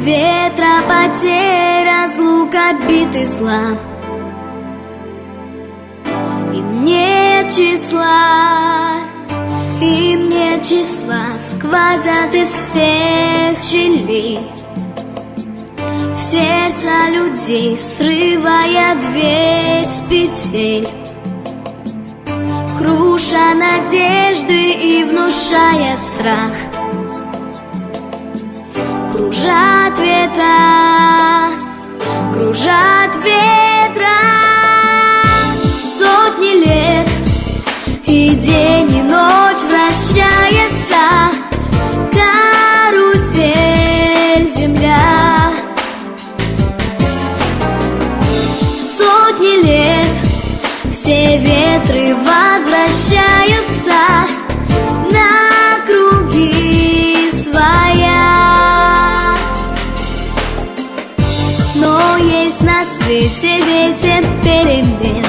ветра потерь, разлука, биты зла. Им нет числа, сквозят из всех щелей в сердца людей, срывая дверь с петель, круша надежды и внушая страх. Кружат ветра сотни лет, и день и ночь вращается карусель земля. Сотни лет все ветры возвращаются на круги своя. Но есть на свете ветер перемен,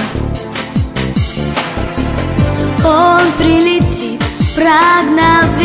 он прилетит, прогнав ветер.